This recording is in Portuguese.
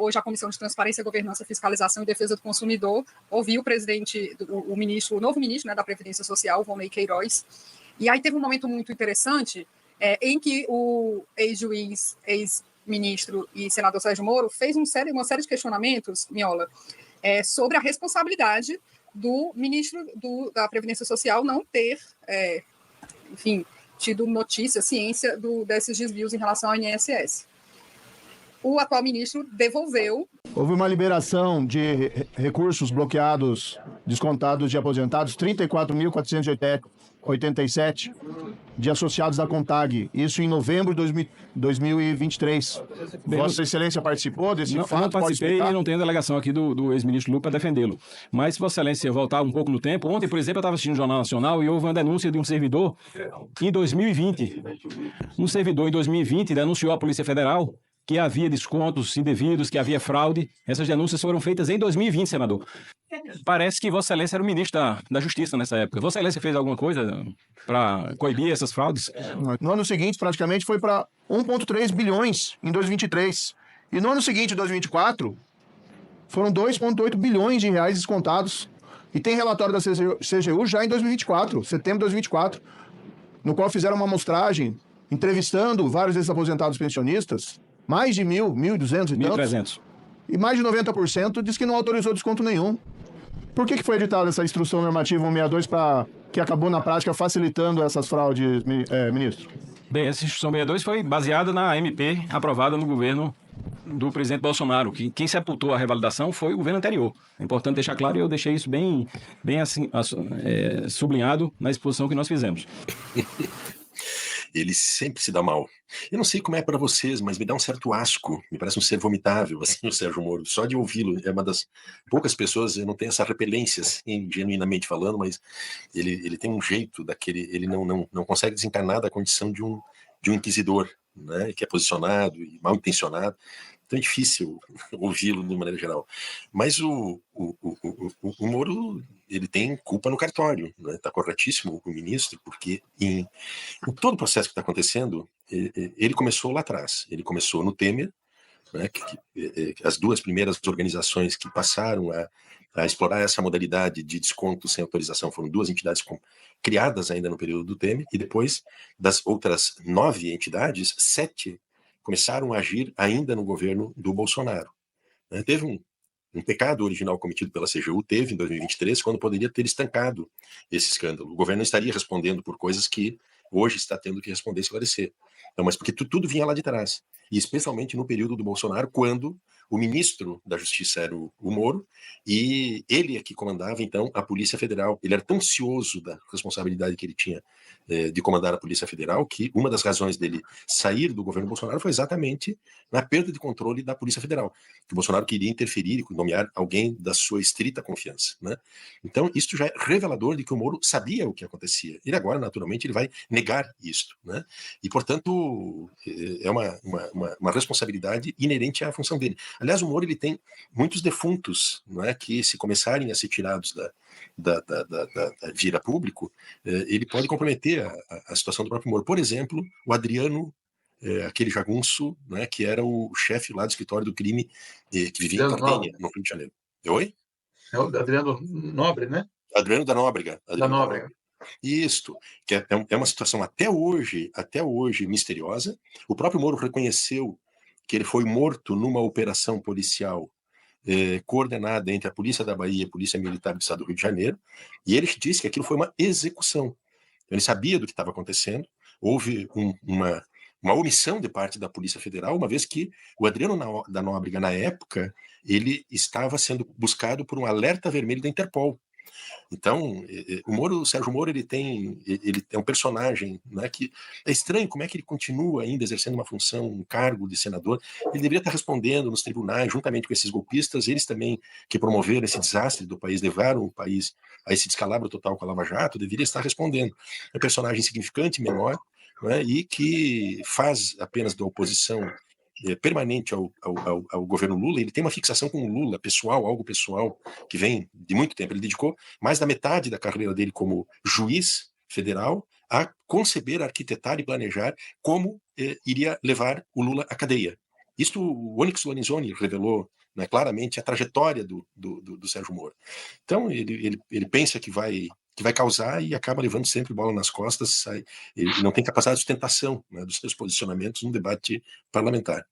hoje a Comissão de Transparência, Governança, Fiscalização e Defesa do Consumidor ouviu o presidente, o novo ministro, né, da Previdência Social, Volney Queiroz, e aí teve um momento muito interessante em que o ex-juiz, ex-ministro e senador Sérgio Moro fez uma série de questionamentos, Miola, sobre a responsabilidade do ministro da Previdência Social não ter, tido notícia, ciência desses desvios em relação ao INSS. O atual ministro devolveu. Houve uma liberação de recursos bloqueados, descontados de aposentados, 34.487 de associados da CONTAG, isso em novembro de 2023. Vossa Excelência participou desse fato? Não participei e não tenho delegação aqui do ex-ministro Lula para defendê-lo. Mas, Vossa Excelência, voltar um pouco no tempo, ontem, por exemplo, eu estava assistindo o Jornal Nacional e houve uma denúncia de um servidor em 2020. Um servidor em 2020 denunciou à Polícia Federal que havia descontos indevidos, que havia fraude. Essas denúncias foram feitas em 2020, senador. Parece que Vossa Excelência era o ministro da Justiça nessa época. Vossa Excelência fez alguma coisa para coibir essas fraudes? No ano seguinte, praticamente, foi para 1,3 bilhões em 2023. E no ano seguinte, 2024, foram 2,8 bilhões de reais descontados. E tem relatório da CGU já em 2024, setembro de 2024, no qual fizeram uma amostragem, entrevistando vários desses aposentados pensionistas, mais de 1.200 e tantos. 1.300. E mais de 90% diz que não autorizou desconto nenhum. Por que foi editada essa instrução normativa 162 que acabou na prática facilitando essas fraudes, ministro? Bem, essa instrução 62 foi baseada na MP aprovada no governo do presidente Bolsonaro. Quem sepultou a revalidação foi o governo anterior. É importante deixar claro e eu deixei isso bem assim, sublinhado na exposição que nós fizemos. Ele sempre se dá mal. Eu não sei como é para vocês, mas me dá um certo asco, me parece um ser vomitável, assim, o Sérgio Moro. Só de ouvi-lo, é uma das poucas pessoas, eu não tenho essa repelência, assim, genuinamente falando, mas ele tem um jeito daquele, ele não consegue desencarnar da condição de um inquisidor, né, que é posicionado e mal intencionado. Então é difícil ouvi-lo de maneira geral. Mas o Moro, ele tem culpa no cartório, né? Está corretíssimo o ministro, porque em todo o processo que está acontecendo, ele começou lá atrás. Ele começou no Temer, né, as duas primeiras organizações que passaram a explorar essa modalidade de desconto sem autorização foram duas entidades criadas ainda no período do Temer, e depois das outras 9 entidades, 7 começaram a agir ainda no governo do Bolsonaro. Teve um pecado original cometido pela CGU, teve em 2023, quando poderia ter estancado esse escândalo. O governo não estaria respondendo por coisas que hoje está tendo que responder e esclarecer. Então, mas porque tudo vinha lá de trás. E especialmente no período do Bolsonaro, quando o ministro da Justiça era o Moro, e ele é que comandava, então, a Polícia Federal. Ele era tão cioso da responsabilidade que ele tinha de comandar a Polícia Federal, que uma das razões dele sair do governo Bolsonaro foi exatamente na perda de controle da Polícia Federal, que o Bolsonaro queria interferir e nomear alguém da sua estrita confiança, né? Então, isso já é revelador de que o Moro sabia o que acontecia. Ele agora, naturalmente, ele vai negar isto, né? E, portanto, é uma responsabilidade inerente à função dele. Aliás, o Moro, ele tem muitos defuntos, não é, que, se começarem a ser tirados da vida público, ele pode comprometer a situação do próprio Moro. Por exemplo, o Adriano, aquele jagunço, né, que era o chefe lá do escritório do crime, que vivia em Cardenha, no Rio de Janeiro. Oi? É o Adriano Nobre, né? Adriano da Nóbrega. Da Nóbrega. Isto, que é uma situação até hoje misteriosa. O próprio Moro reconheceu que ele foi morto numa operação policial coordenada entre a Polícia da Bahia e a Polícia Militar do Estado do Rio de Janeiro, e ele disse que aquilo foi uma execução. Ele sabia do que estava acontecendo, houve uma omissão de parte da Polícia Federal, uma vez que o Adriano da Nóbrega, na época, ele estava sendo buscado por um alerta vermelho da Interpol. Então, o Sérgio Moro, ele é um personagem, né, que é estranho como é que ele continua ainda exercendo uma função, um cargo de senador. Ele deveria estar respondendo nos tribunais, juntamente com esses golpistas, eles também que promoveram esse desastre do país, levaram o país a esse descalabro total com a Lava Jato, deveria estar respondendo. É um personagem insignificante, menor, né, e que faz apenas da oposição permanente ao governo Lula. Ele tem uma fixação com o Lula, pessoal, algo pessoal, que vem de muito tempo. Ele dedicou mais da metade da carreira dele como juiz federal a conceber, arquitetar e planejar como iria levar o Lula à cadeia. Isto o Onyx Lorenzoni revelou, né, claramente a trajetória do Sérgio Moro. Então, ele pensa que vai causar e acaba levando sempre bola nas costas, ele não tem capacidade de sustentação, né, dos seus posicionamentos no debate parlamentar.